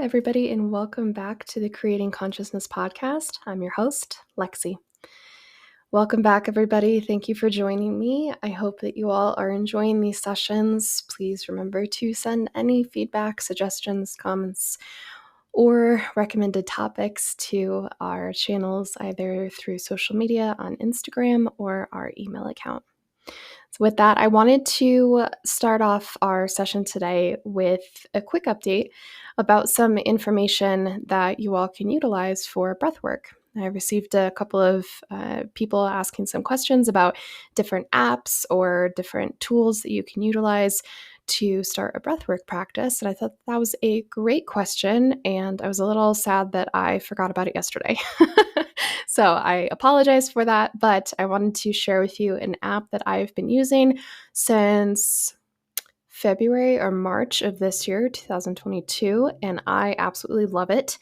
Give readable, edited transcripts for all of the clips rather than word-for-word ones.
everybody, and welcome back to the Creating Consciousness podcast. I'm your host, Lexi. Welcome back, everybody. Thank you for joining me. I hope that you all are enjoying these sessions. Please remember to send any feedback, suggestions, comments, or recommended topics to our channels, either through social media on Instagram or our email account. So with that, I wanted to start off our session today with a quick update about some information that you all can utilize for breathwork. I received a couple of people asking some questions about different apps or different tools that you can utilize to start a breathwork practice. And I thought that was a great question. And I was a little sad that I forgot about it yesterday. So I apologize for that, but I wanted to share with you an app that I've been using since February or March of this year, 2022, and I absolutely love it.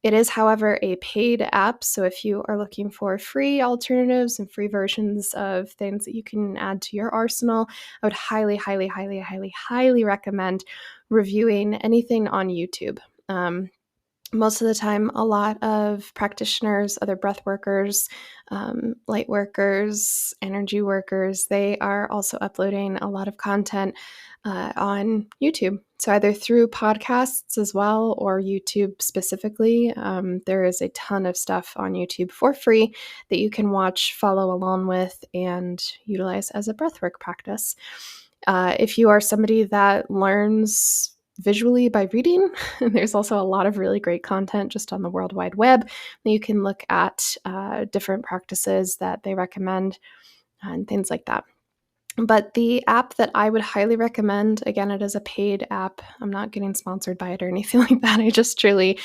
It is, however, a paid app, so if you are looking for free alternatives and free versions of things that you can add to your arsenal, I would highly, highly, highly, highly, highly recommend reviewing anything on YouTube. Most of the time, a lot of practitioners, other breath workers, light workers, energy workers, they are also uploading a lot of content on YouTube. So either through podcasts as well or YouTube specifically, there is a ton of stuff on YouTube for free that you can watch, follow along with, and utilize as a breathwork practice. If you are somebody that learns visually by reading, there's also a lot of really great content just on the World Wide Web that you can look at, different practices that they recommend and things like that. But the app that I would highly recommend, again, it is a paid app. I'm not getting sponsored by it or anything like that. I just truly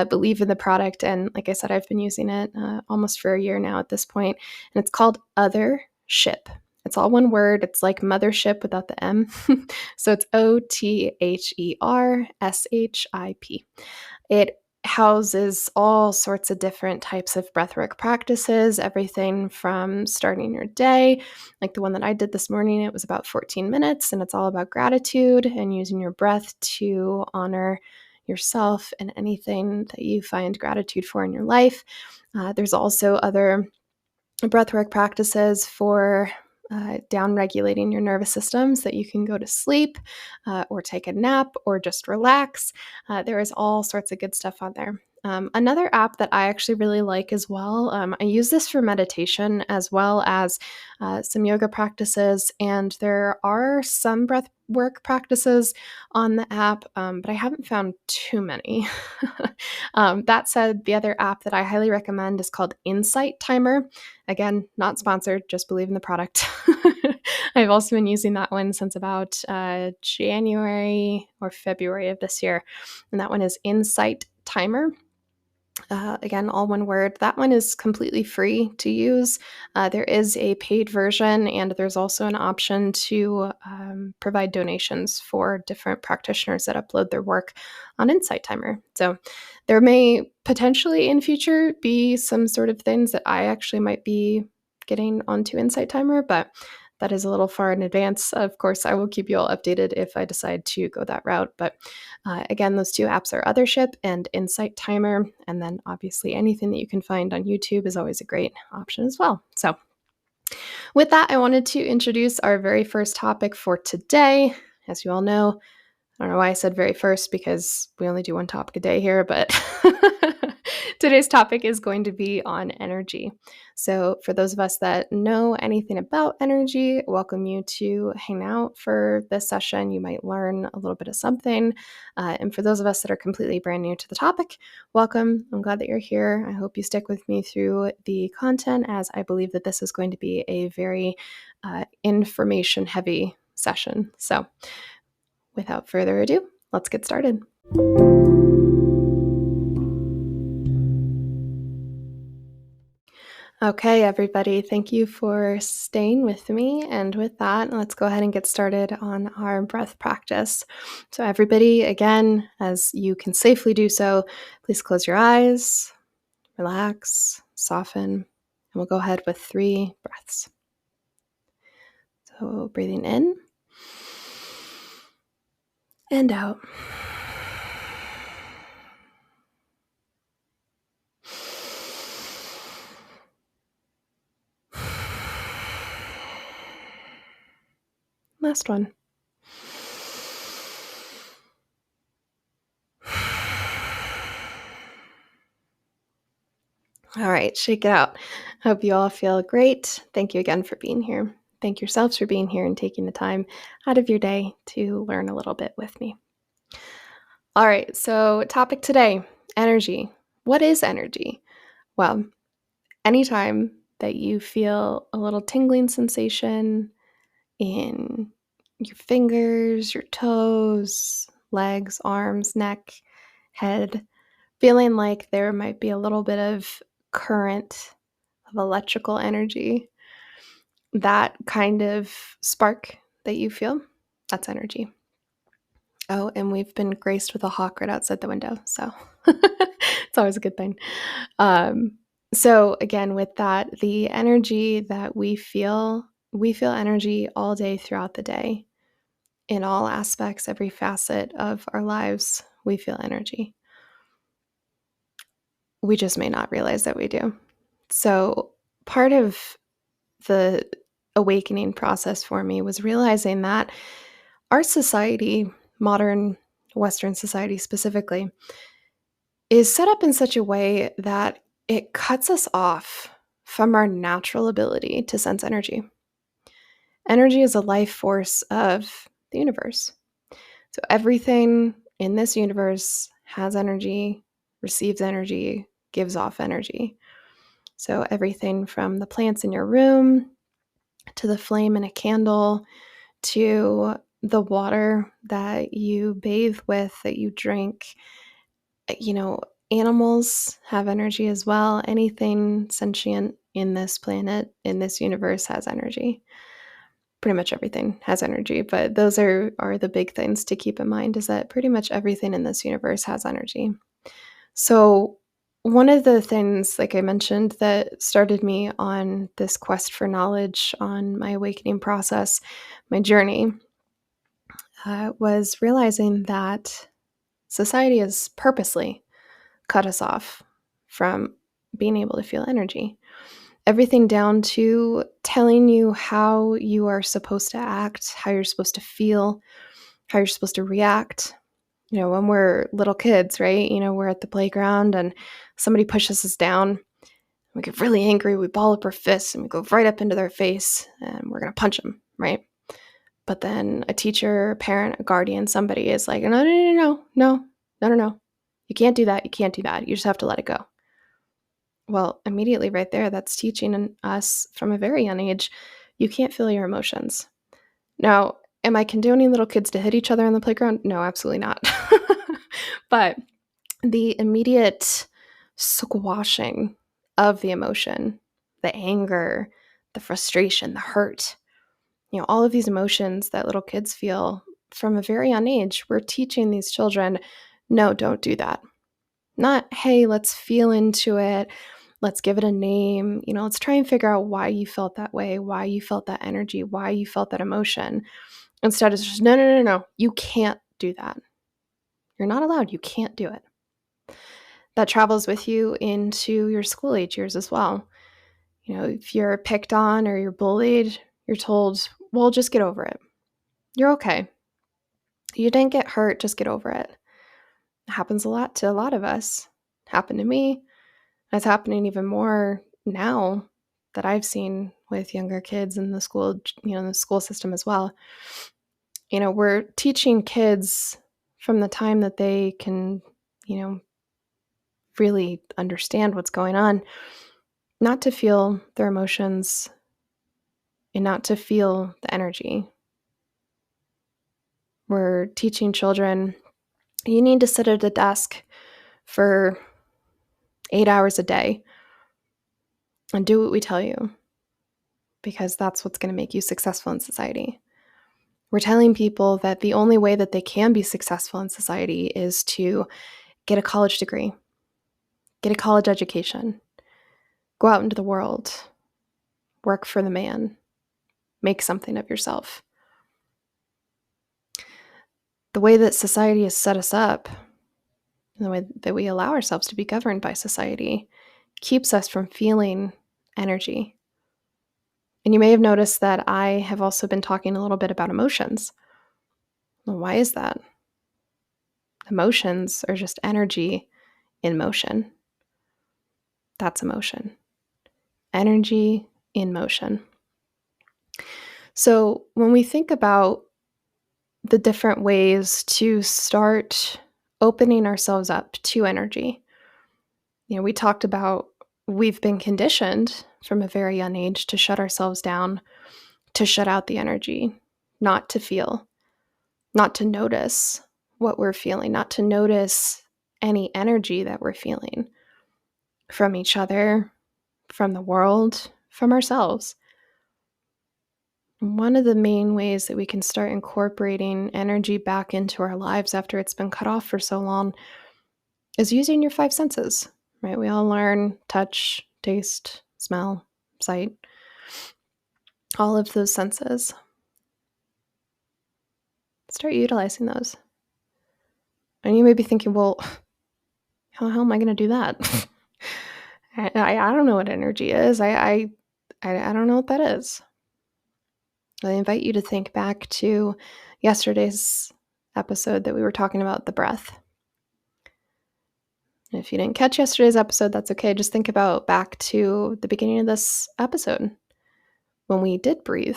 believe in the product. And like I said, I've been using it almost for a year now at this point, and it's called Othership. It's all one word. It's like mothership without the M. So it's OTHERSHIP. It houses all sorts of different types of breathwork practices, everything from starting your day, like the one that I did this morning. It was about 14 minutes, and it's all about gratitude and using your breath to honor yourself and anything that you find gratitude for in your life. There's also other breathwork practices for down regulating your nervous system so that you can go to sleep or take a nap or just relax. There is all sorts of good stuff on there. Another app that I actually really like as well, I use this for meditation as well as some yoga practices, and there are some breath work practices on the app, but I haven't found too many. That said, the other app that I highly recommend is called Insight Timer. Again, not sponsored, just believe in the product. I've also been using that one since about January or February of this year, and that one is Insight Timer. Again, all one word. That one is completely free to use. There is a paid version, and there's also an option to provide donations for different practitioners that upload their work on Insight Timer. So there may potentially in future be some sort of things that I actually might be getting onto Insight Timer, but that is a little far in advance. Of course, I will keep you all updated if I decide to go that route. But again, those two apps are Othership and Insight Timer. And then obviously anything that you can find on YouTube is always a great option as well. So with that, I wanted to introduce our very first topic for today. As you all know, I don't know why I said very first because we only do one topic a day here, but today's topic is going to be on energy. So for those of us that know anything about energy, welcome you to hang out for this session. You might learn a little bit of something. And for those of us that are completely brand new to the topic, welcome. I'm glad that you're here. I hope you stick with me through the content, as I believe that this is going to be a very information-heavy session. So without further ado, let's get started. Okay, everybody, thank you for staying with me. And with that, let's go ahead and get started on our breath practice. So everybody, again, as you can safely do so, please close your eyes, relax, soften, and we'll go ahead with 3 breaths. So breathing in and out. Last one. All right, shake it out. Hope you all feel great. Thank you again for being here. Thank yourselves for being here and taking the time out of your day to learn a little bit with me. All right, so topic today, energy. What is energy? Well, anytime that you feel a little tingling sensation in your fingers, your toes, legs, arms, neck, head, feeling like there might be a little bit of current of electrical energy, that kind of spark that you feel, that's energy. Oh, and we've been graced with a hawk right outside the window, so it's always a good thing. Um, so again, with that, the energy that we feel energy all day throughout the day. In all aspects, every facet of our lives, we feel energy. We just may not realize that we do. So part of the awakening process for me was realizing that our society, modern Western society specifically, is set up in such a way that it cuts us off from our natural ability to sense energy. Energy is a life force of the universe. So everything in this universe has energy, receives energy, gives off energy. So everything from the plants in your room to the flame in a candle to the water that you bathe with, that you drink, animals have energy as well. Anything sentient in this planet, in this universe, has energy. Pretty much everything has energy, but those are the big things to keep in mind, is that pretty much everything in this universe has energy. So one of the things, like I mentioned, that started me on this quest for knowledge, on my awakening process, my journey, was realizing that society has purposely cut us off from being able to feel energy. Everything down to telling you how you are supposed to act, how you're supposed to feel, how you're supposed to react. When we're little kids, right? We're at the playground and somebody pushes us down. We get really angry. We ball up our fists and we go right up into their face and we're going to punch them, right? But then a teacher, a parent, a guardian, somebody is like, no, no, no, no, no, no, no, no. You can't do that. You can't do that. You just have to let it go. Well, immediately right there, that's teaching us from a very young age, you can't feel your emotions. Now, am I condoning little kids to hit each other on the playground? No, absolutely not. But the immediate squashing of the emotion, the anger, the frustration, the hurt, all of these emotions that little kids feel from a very young age, we're teaching these children, no, don't do that. Not, hey, let's feel into it. Let's give it a name. Let's try and figure out why you felt that way, why you felt that energy, why you felt that emotion. Instead, it's just, no, no, no, no. You can't do that. You're not allowed. You can't do it. That travels with you into your school age years as well. If you're picked on or you're bullied, you're told, well, just get over it. You're okay. You didn't get hurt. Just get over it. It happens a lot to a lot of us. It happened to me. It's happening even more now that I've seen with younger kids in the school, the school system as well. We're teaching kids from the time that they can, really understand what's going on, not to feel their emotions and not to feel the energy. We're teaching children, you need to sit at a desk for 8 hours a day and do what we tell you, because that's what's going to make you successful in society. We're telling people that the only way that they can be successful in society is to get a college degree, get a college education, go out into the world, work for the man, make something of yourself. The way that society has set us up, the way that we allow ourselves to be governed by society, keeps us from feeling energy. And you may have noticed that I have also been talking a little bit about emotions. Well, why is that? Emotions are just energy in motion. That's emotion. Energy in motion. So when we think about the different ways to start opening ourselves up to energy, we talked about we've been conditioned from a very young age to shut ourselves down, to shut out the energy, not to feel, not to notice what we're feeling, not to notice any energy that we're feeling from each other, from the world, from ourselves. One of the main ways that we can start incorporating energy back into our lives after it's been cut off for so long is using your five senses, right? We all learn touch, taste, smell, sight, all of those senses. Start utilizing those. And you may be thinking, well, how the hell am I going to do that? I don't know what energy is. I don't know what that is. I invite you to think back to yesterday's episode that we were talking about the breath. And if you didn't catch yesterday's episode, that's okay. Just think about back to the beginning of this episode when we did breathe.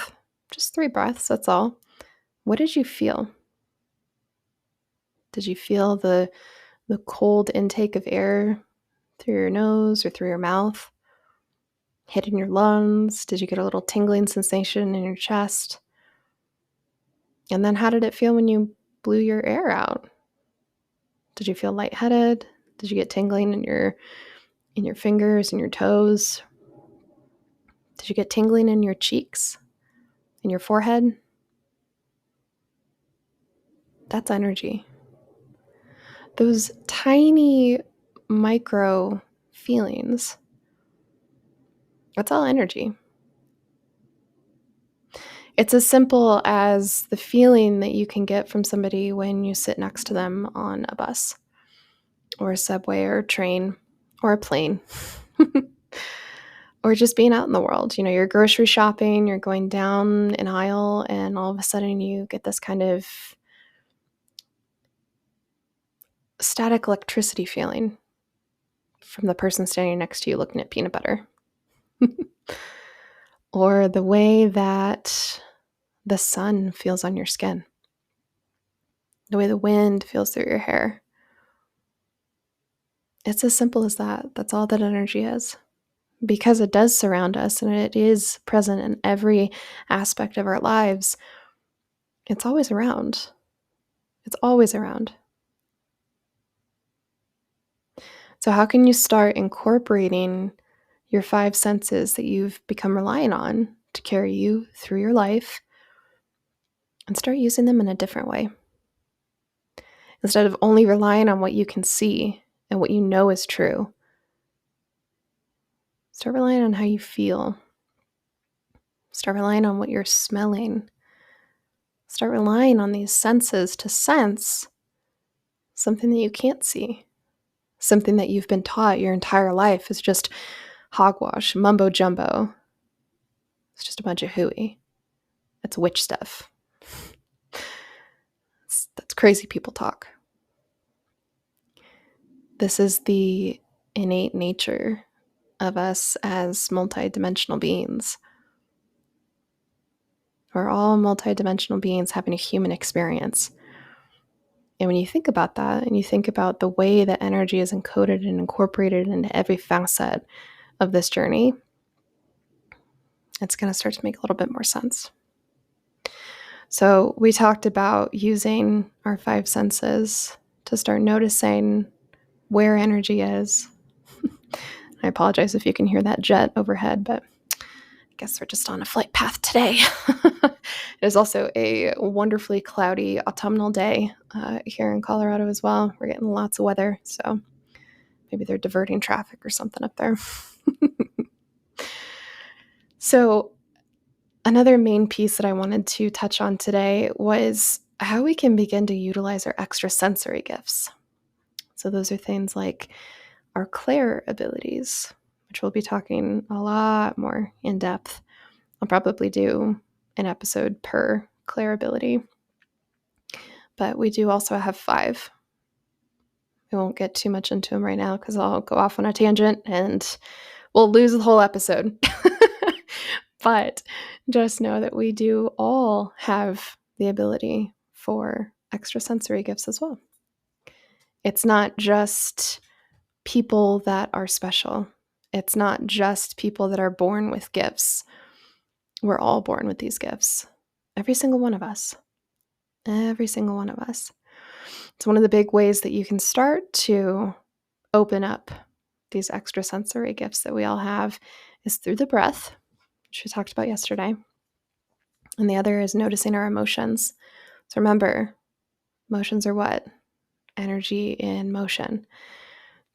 Just 3 breaths, that's all. What did you feel? Did you feel the cold intake of air through your nose or through your mouth? Hitting your lungs? Did you get a little tingling sensation in your chest? And then how did it feel when you blew your air out? Did you feel lightheaded? Did you get tingling in your fingers and your toes? Did you get tingling in your cheeks, in your forehead? That's energy. Those tiny micro feelings, that's all energy. It's as simple as the feeling that you can get from somebody when you sit next to them on a bus or a subway or a train or a plane. Or just being out in the world. You're grocery shopping, you're going down an aisle, and all of a sudden you get this kind of static electricity feeling from the person standing next to you looking at peanut butter. Or the way that the sun feels on your skin. The way the wind feels through your hair. It's as simple as that. That's all that energy is. Because it does surround us and it is present in every aspect of our lives, it's always around. It's always around. So how can you start incorporating your 5 senses that you've become reliant on to carry you through your life and start using them in a different way? Instead of only relying on what you can see and what you know is true, start relying on how you feel. Start relying on what you're smelling. Start relying on these senses to sense something that you can't see, something that you've been taught your entire life is just hogwash, mumbo jumbo. It's just a bunch of hooey. It's witch stuff. That's crazy people talk. This is the innate nature of us as multidimensional beings. We're all multidimensional beings having a human experience. And when you think about that, and you think about the way that energy is encoded and incorporated into every facet of this journey, it's going to start to make a little bit more sense. So we talked about using our 5 senses to start noticing where energy is. I apologize if you can hear that jet overhead, but I guess we're just on a flight path today. It is also a wonderfully cloudy autumnal day here in Colorado as well. We're getting lots of weather, so maybe they're diverting traffic or something up there. So another main piece that I wanted to touch on today was how we can begin to utilize our extrasensory gifts. So those are things like our clair abilities, which we'll be talking a lot more in depth I'll probably do an episode per clairability, but we do also have 5. We won't get too much into them right now because I'll go off on a tangent and we'll lose the whole episode. But just know that we do all have the ability for extrasensory gifts as well. It's not just people that are special. It's not just people that are born with gifts. We're all born with these gifts. Every single one of us. Every single one of us. It's one of the big ways that you can start to open up these extrasensory gifts that we all have is through the breath, which we talked about yesterday. And the other is noticing our emotions. So remember, emotions are what? Energy in motion.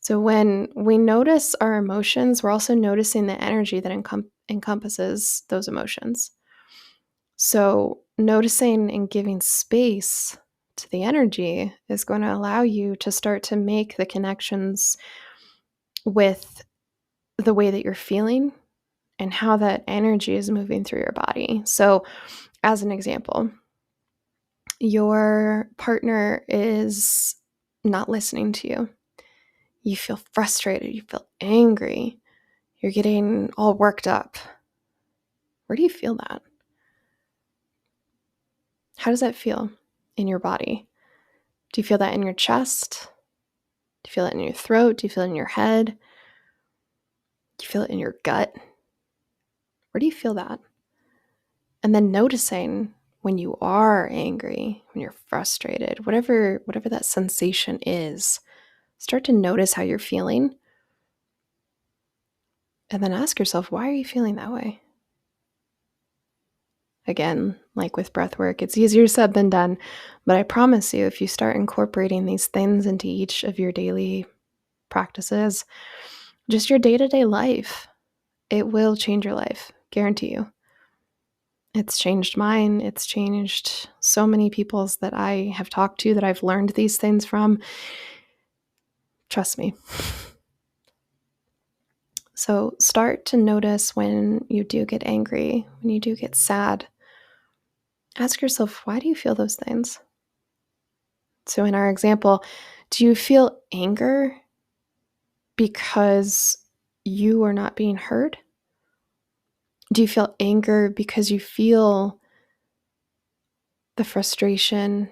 So when we notice our emotions, we're also noticing the energy that encompasses those emotions. So noticing and giving space to the energy is going to allow you to start to make the connections with the way that you're feeling and how that energy is moving through your body. So as an example, your partner is not listening to you. You feel frustrated, you feel angry, you're getting all worked up. Where do you feel that? How does that feel in your body? Do you feel that in your chest? Do you feel it in your throat? Do you feel it in your head? Do you feel it in your gut? Where do you feel that? And then noticing when you are angry, when you're frustrated, whatever that sensation is, start to notice how you're feeling. And then ask yourself, why are you feeling that way? Again, like with breath work, it's easier said than done. But I promise you, if you start incorporating these things into each of your daily practices, just your day-to-day life, it will change your life. Guarantee you. It's changed mine. It's changed so many people's that I have talked to that I've learned these things from. Trust me. So start to notice when you do get angry, when you do get sad. Ask yourself, why do you feel those things? So in our example, do you feel anger because you are not being heard? Do you feel anger because you feel the frustration,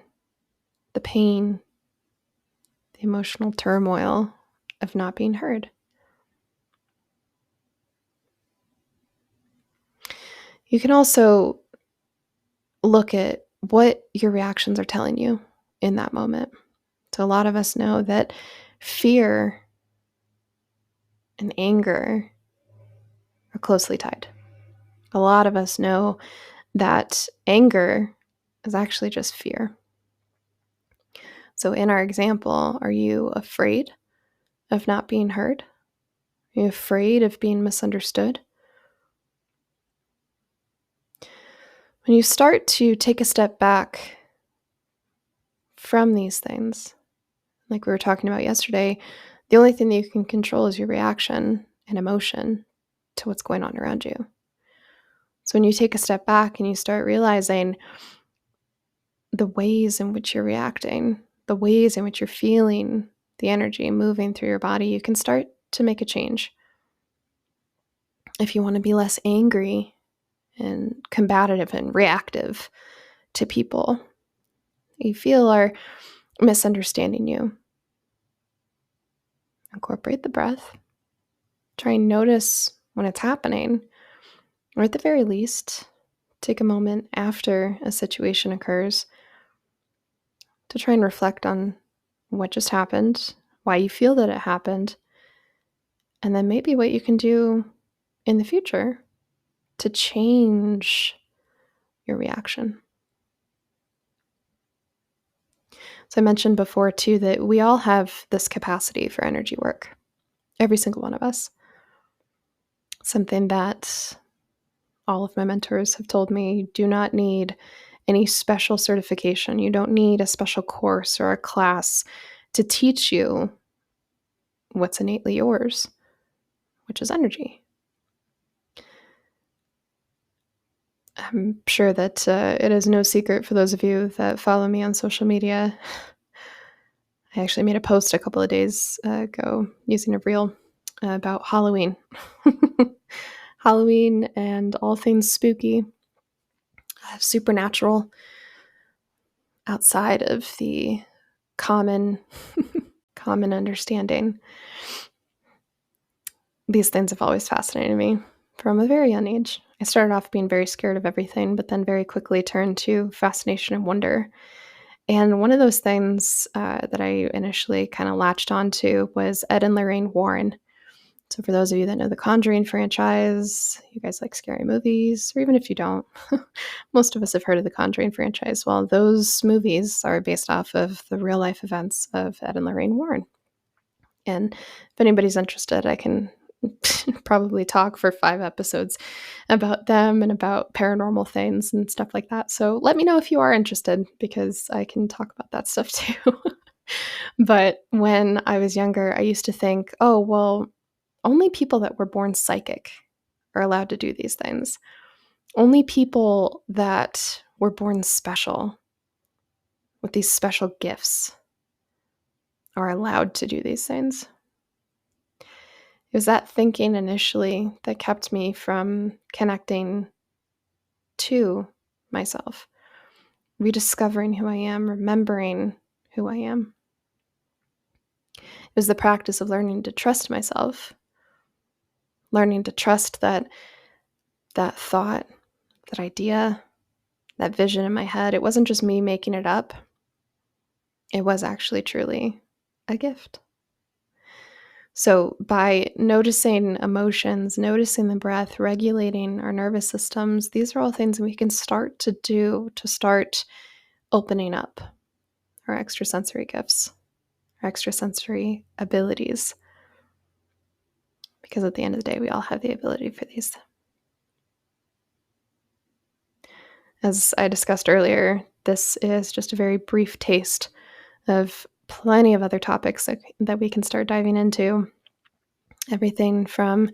the pain, the emotional turmoil of not being heard? You can also look at what your reactions are telling you in that moment. So a lot of us know that fear and anger are closely tied. A lot of us know that anger is actually just fear. So in our example, are you afraid of not being heard? Are you afraid of being misunderstood? When you start to take a step back from these things, like we were talking about yesterday, the only thing that you can control is your reaction and emotion to what's going on around you. So when you take a step back and you start realizing the ways in which you're reacting, the ways in which you're feeling the energy moving through your body, you can start to make a change. If you want to be less angry and combative and reactive to people you feel are misunderstanding you, incorporate the breath. Try and notice when it's happening, or at the very least, take a moment after a situation occurs to try and reflect on what just happened, why you feel that it happened, and then maybe what you can do in the future to change your reaction. So I mentioned before too that we all have this capacity for energy work, every single one of us. Something that all of my mentors have told me, you do not need any special certification. You don't need a special course or a class to teach you what's innately yours, which is energy. I'm sure that it is no secret for those of you that follow me on social media. I actually made a post a couple of days ago using a reel about Halloween. Halloween and all things spooky, supernatural, outside of the common common understanding. These things have always fascinated me from a very young age. I started off being very scared of everything, but then very quickly turned to fascination and wonder. And one of those things that I initially kind of latched onto was Ed and Lorraine Warren. So, for those of you that know the Conjuring franchise, you guys like scary movies, or even if you don't, most of us have heard of the Conjuring franchise. Well, those movies are based off of the real life events of Ed and Lorraine Warren. And if anybody's interested, I can probably talk for 5 episodes about them and about paranormal things and stuff like that. So let me know if you are interested, because I can talk about that stuff too. But when I was younger, I used to think, oh, well, only people that were born psychic are allowed to do these things. Only people that were born special with these special gifts are allowed to do these things. It was that thinking initially that kept me from connecting to myself, rediscovering who I am, remembering who I am. It was the practice of learning to trust myself, learning to trust that thought, that idea, that vision in my head, it wasn't just me making it up. It was actually truly a gift. So by noticing emotions, noticing the breath, regulating our nervous systems, these are all things we can start to do to start opening up our extrasensory gifts, our extrasensory abilities. Because at the end of the day, we all have the ability for these. As I discussed earlier, this is just a very brief taste of plenty of other topics that we can start diving into. Everything from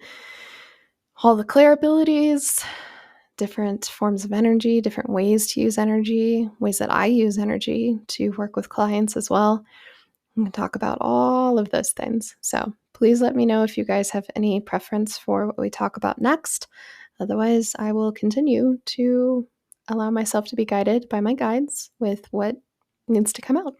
all the clair abilities, different forms of energy, different ways to use energy, ways that I use energy to work with clients as well. I'm going to talk about all of those things. So please let me know if you guys have any preference for what we talk about next. Otherwise, I will continue to allow myself to be guided by my guides with what needs to come out.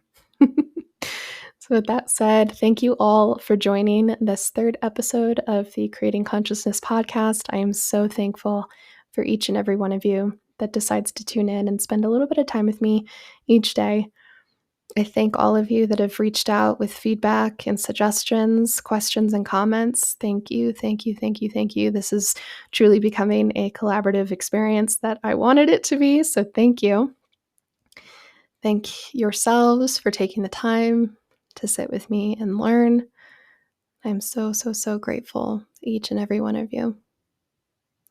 So with that said, thank you all for joining this 3rd episode of the Creating Consciousness podcast. I am so thankful for each and every one of you that decides to tune in and spend a little bit of time with me each day. I thank all of you that have reached out with feedback and suggestions, questions, and comments. Thank you, thank you, thank you, thank you. This is truly becoming a collaborative experience that I wanted it to be, so thank you. Thank yourselves for taking the time to sit with me and learn. I'm so, so, so grateful to each and every one of you.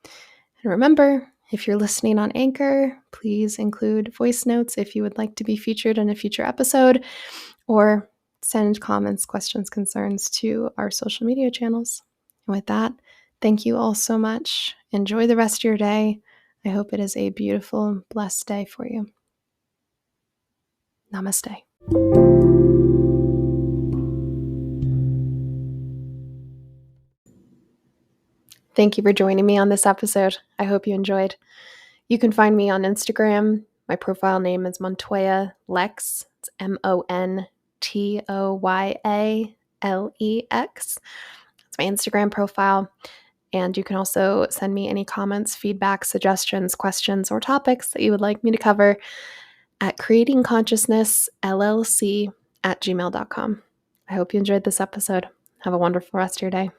And remember, if you're listening on Anchor, please include voice notes if you would like to be featured in a future episode, or send comments, questions, concerns to our social media channels. And with that, thank you all so much. Enjoy the rest of your day. I hope it is a beautiful, blessed day for you. Namaste. Thank you for joining me on this episode. I hope you enjoyed. You can find me on Instagram. My profile name is Montoya Lex. It's MontoyaLex. That's my Instagram profile. And you can also send me any comments, feedback, suggestions, questions, or topics that you would like me to cover at creatingconsciousnessllc@gmail.com. I hope you enjoyed this episode. Have a wonderful rest of your day.